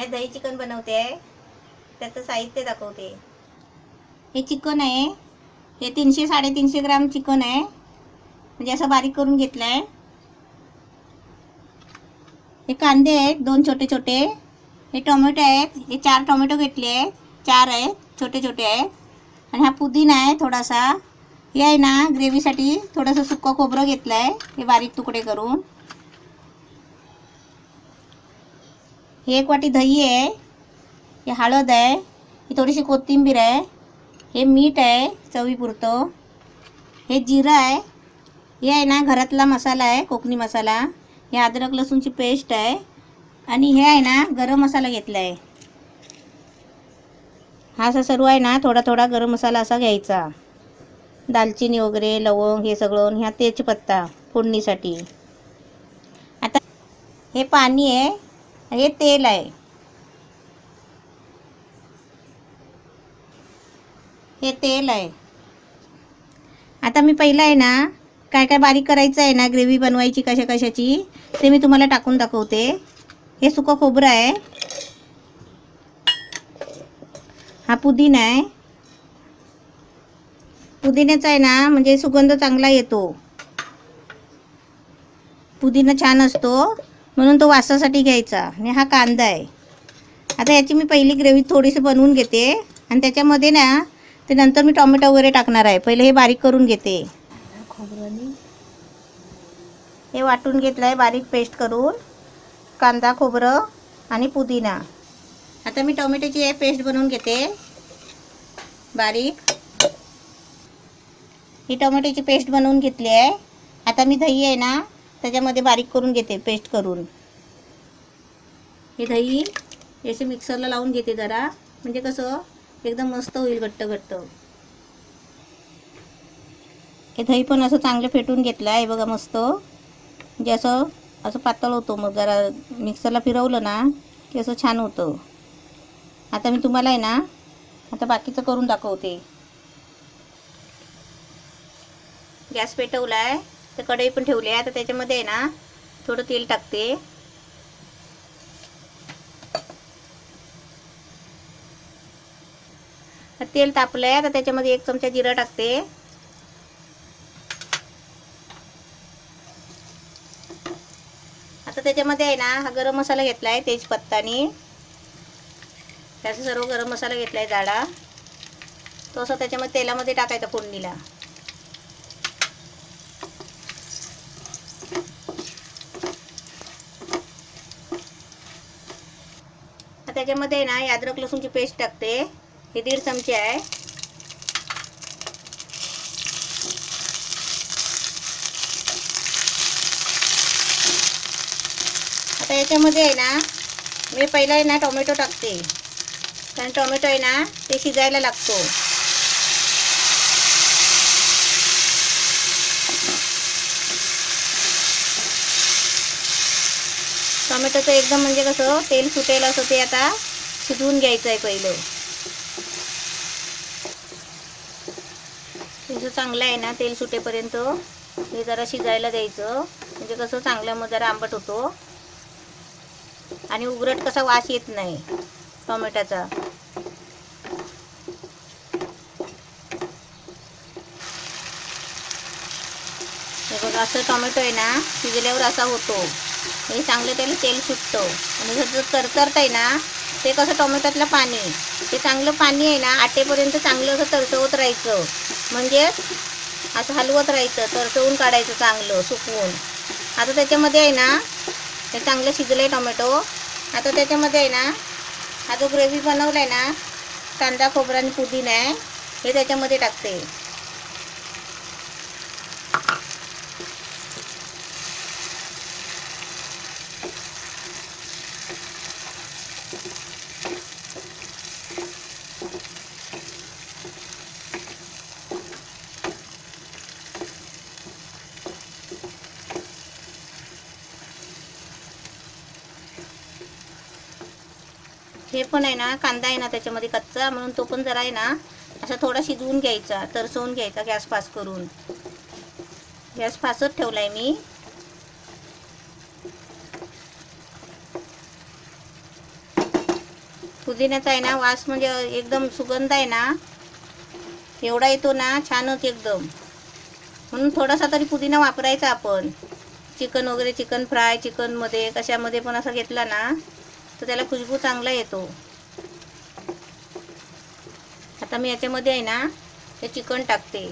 आज दही चिकन बनवते आहे. त्याचं साहित्य दाखवते. हे चिकन आहे. हे 300-350 ग्राम चिकन आहे. म्हणजे असं बारीक करून घेतलं आहे. हे कांदे आहेत 2 छोटे छोटे. हे टोमॅटो आहेत. हे 4 टोमॅटो घेतले आहेत. 4 आहेत छोटे छोटे आहेत. आणि हा पुदिना आहे थोडासा. हे आहे ना ग्रेव्हीसाठी थोडंसं सुक्कं खोबरं घेतलं आहे. हे बारीक तुकडे करून. हे 1 वाटी दही आहे. हे हळद आहे. ही थोडीशी कोथिंबीर आहे. हे मीठ आहे चवीपुरतं. हे जिरं आहे. हे आहे ना घरातला मसाला आहे कोकणी मसाला. हे अद्रक लसूणची पेस्ट आहे. आणि हे आहे ना गरम मसाला घेतला आहे. हा असा सर्व आहे ना थोडा थोडा गरम मसाला असा घ्यायचा. दालचिनी वगैरे लवंग हे सगळं. ह्या तेजपत्ता फोडणीसाठी. आता हे पाणी आहे. हे तेल आहे. हे तेल आहे. आता मी पहिलं आहे ना काय काय बारीक करायचं आहे ना ग्रेव्ही बनवायची कशाची ते मी तुम्हाला टाकून दाखवते. हे सुकं खोबरं आहे. हा पुदिना आहे. पुदिन्याचा आहे ना म्हणजे सुगंध चांगला येतो. पुदिना छान असतो म्हणून तो वासासाठी घ्यायचा. आणि हा कांदा आहे. आता याची मी पहिली ग्रेव्ही थोडीशी बनवून घेते आणि त्याच्यामध्ये ना ते नंतर मी टोमॅटो वगैरे टाकणार आहे. पहिले हे बारीक करून घेते. खोबरं हे वाटून घेतलं आहे बारीक पेस्ट करून. कांदा खोबरं आणि पुदिना. आता मी टोमॅटोची हे पेस्ट बनवून घेते बारीक. ही टोमॅटोची पेस्ट बनवून घेतली आहे. आता मी दही आहे ना त्याच्यामध्ये बारीक करून घेते पेस्ट करून. हे दही असे मिक्सरला लावून घेते जरा म्हणजे कसं एकदम मस्त होईल घट्ट घट्ट. हे दही पण असं चांगलं फेटून घेतलं आहे बघा मस्त. म्हणजे असं पातळ होतं. मग जरा मिक्सरला फिरवलं ना की असं छान होतं. आता मी तुम्हाला आहे ना आता बाकीचं करून दाखवते. गॅस पेटवला आहे. तर कढई पण ठेवली आहे. आता त्याच्यामध्ये आहे ना थोडं तेल टाकते. तेल तापलं आहे. आता त्याच्यामध्ये 1 चमचा जिरं टाकते. आता त्याच्यामध्ये आहे ना हा गरम मसाला घेतला आहे तेजपत्तानी. त्याचा सर्व गरम मसाला घेतला आहे जाडा. तो असं त्याच्यामध्ये तेलामध्ये टाकायचा फोडणीला. त्याच्यामध्ये ना हे अद्रक लसूणची पेस्ट टाकते. हे 1.5 चमचे आहे. आता याच्यामध्ये आहे ना मी पहिला आहे ना टोमॅटो टाकते. कारण टोमॅटो आहे ना ते शिजायला लागतो. टोमॅटोचं एकदम म्हणजे कसं तेल सुटेल असं ते आता शिजवून घ्यायचं आहे पहिलं. हे चांगलं आहे ना तेल सुटेपर्यंत हे जरा शिजायला द्यायचं. म्हणजे कसं चांगलं मग जरा आंबट होतो आणि उघरट कसा वास येत नाही टोमॅटोचा. हे बघा असं टोमॅटो आहे ना शिजल्यावर असा होतो. हे चांगलं त्याला तेल सुटतं. आणि जर तरतरत आहे ना ते कसं टोमॅटोतलं पाणी ते चांगलं पाणी आहे ना आटेपर्यंत चांगलं असं तरतवत राहायचं. म्हणजे असं हलवत राहायचं. तरतवून काढायचं चांगलं सुकवून. आता त्याच्यामध्ये आहे ना हे चांगलं शिजलं आहे टोमॅटो. आता त्याच्यामध्ये आहे ना हा जो ग्रेव्ही बनवला आहे ना कांदा खोबरा आणि पुदिना आहे हे त्याच्यामध्ये टाकते. हे पण आहे ना कांदा आहे ना त्याच्यामध्ये कच्चा म्हणून तो पण जरा आहे ना असा थोडा शिजवून घ्यायचा. तरसवून घ्यायचा गॅस फास्ट करून. गॅस फास्टच ठेवलाय मी. पुदिन्याचा आहे ना वास म्हणजे एकदम सुगंध आहे ना एवढा येतो ना, छानच एकदम. म्हणून थोडासा तरी पुदिना वापरायचा आपण. चिकन वगैरे, चिकन फ्राय, चिकनमध्ये कशामध्ये पण असं घेतला ना तर त्याला खुशबू चांगला येतो. आता मी याच्यामध्ये आहे ना हे चिकन टाकते.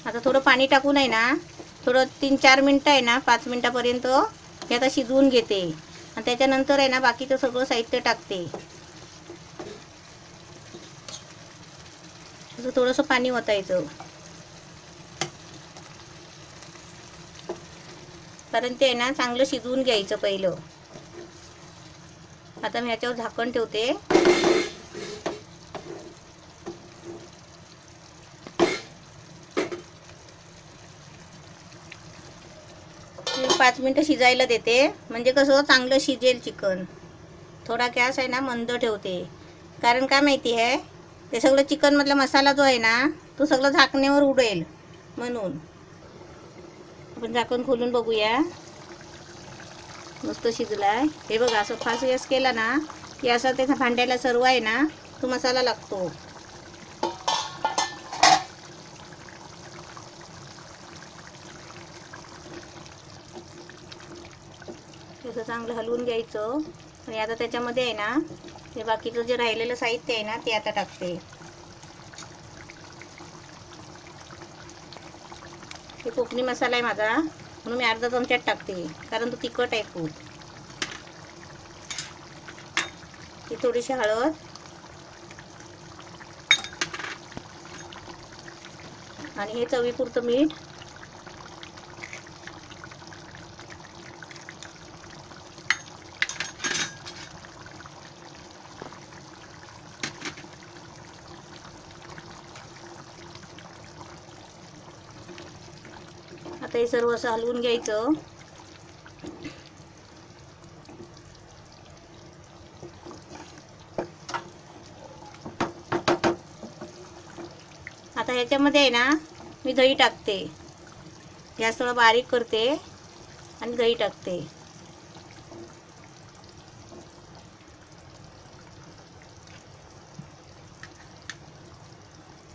आता थोडं पाणी टाकून आहे ना थोडं 3-4 मिनटं आहे ना 5 मिनटापर्यंत हे आता शिजवून घेते आणि त्याच्यानंतर आहे ना बाकीचं सगळं साहित्य टाकते. असं थोडंसं पाणी ओतायचं कारण ते आहे ना चांगलं शिजवून घ्यायचं पहिलं. आता मी ह्याच्यावर झाकण ठेवते. 5 मिनटं शिजायला देते म्हणजे कसं चांगलं शिजेल चिकन. थोडा गॅस आहे ना मंद ठेवते कारण काय माहिती आहे ते सगळं चिकनमधला मसाला जो आहे ना तो सगळं झाकण्यावर उडेल म्हणून. आपण झाकण खोलून बघूया. मस्त शिजलाय हे बघा. असं फास्ट गॅस केला ना की असं त्याचा भांड्याला सर्व आहे ना तो मसाला लागतो. असं चांगलं हलवून घ्यायचं आणि आता त्याच्यामध्ये आहे ना ते बाकीचं जे राहिलेलं साहित्य आहे ना ते आता टाकते. हे कोकणी मसाला आहे माझा म्हणून मी अर्धा चमच्यात टाकते कारण तो तिखट आहे खूप. ही थोडीशी हळद आणि हे चवीपुरतं मीठ. आता हे सर्व असं हलवून घ्यायचं. आता ह्याच्यामध्ये आहे ना मी दही टाकते. गॅस थोडा बारीक करते आणि दही टाकते.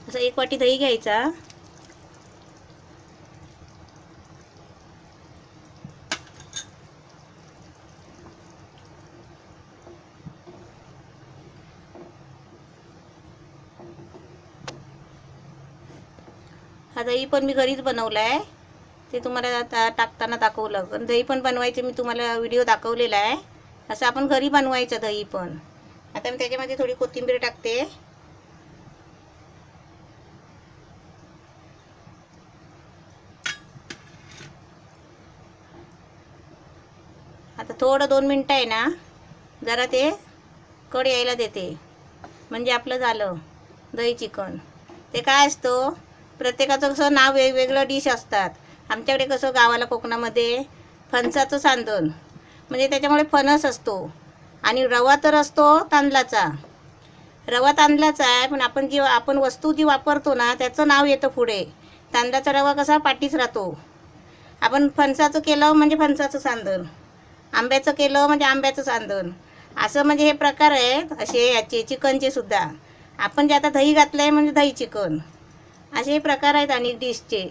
असं 1 वाटी दही घ्यायचा. हा दही पण मी घरीच बनवला आहे. ते तुम्हाला टाकताना दाखवलं. पण दही पण बनवायचे मी तुम्हाला व्हिडिओ दाखवलेला आहे. असं आपण घरी बनवायचं दही पण. आता मी त्याच्यामध्ये थोडी कोथिंबीर टाकते. आता थोडं 2 मिनटं आहे ना जरा ते कढ यायला देते म्हणजे आपलं झालं दही चिकन. ते काय असतं प्रत्येकाचं कसं नाव वेगवेगळं डिश असतात. आमच्याकडे कसं गावाला कोकणामध्ये फणसाचं सांधण म्हणजे त्याच्यामुळे फणस असतो आणि रवा तर असतो तांदळाचा. रवा तांदळाचा आहे पण आपण वस्तू जी वापरतो ना त्याचं नाव येतं पुढे. तांदळाचा रवा कसा पाठीच राहतो. आपण फणसाचं केलं म्हणजे फणसाचं सांधण, आंब्याचं केलं म्हणजे आंब्याचं सांधण. असं म्हणजे हे प्रकार आहेत असे याचे चिकनचे सुद्धा. आपण जे आता दही घातलं आहे म्हणजे दही चिकन असे प्रकार आहेत अनेक डिशचे.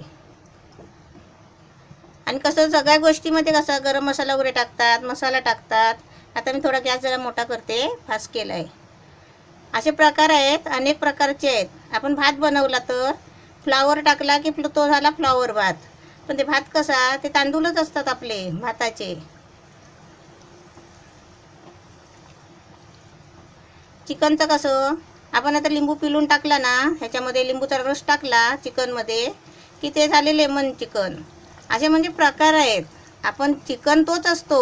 आणि कसं सगळ्या गोष्टीमध्ये कसं गरम मसाला वगैरे टाकतात, मसाला टाकतात. आता मी थोडा गॅस जरा मोठा करते, फास्ट केला आहे. असे प्रकार आहेत, अनेक प्रकारचे आहेत. आपण भात बनवला तर फ्लावर टाकला की तो झाला फ्लावर भात. पण ते भात कसा ते तांदूळच असतात आपले भाताचे. चिकनचं कसं आपण आता लिंबू पिळून टाकला ना ह्याच्यामध्ये लिंबूचा रस टाकला चिकनमध्ये की ते झाले लेमन चिकन. असे म्हणजे प्रकार आहेत. आपण चिकन तोच असतो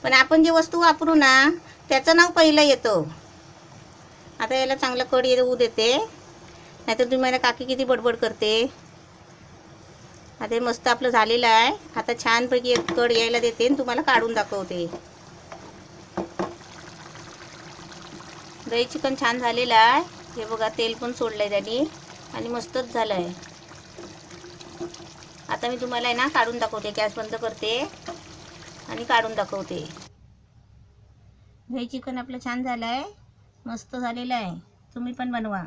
पण आपण जे वस्तू वापरू ना त्याचं नाव पहिलं येतं. आता याला चांगलं कढ येऊ देते नाहीतर तुम्ही मला काकी किती बडबड करते. आता हे मस्त आपलं झालेलं आहे. आता छानपैकी एक कढ यायला देते आणि तुम्हाला काढून दाखवते. दही चिकन छान झालेलं आहे. हे बघा तेल पण सोडलं आहे त्यांनी आणि मस्तच झालं आहे. आता मी तुम्हाला आहे ना काढून दाखवते. गॅस बंद करते आणि काढून दाखवते. दही चिकन आपलं छान झालं आहे, मस्त झालेलं आहे. तुम्ही पण बनवा.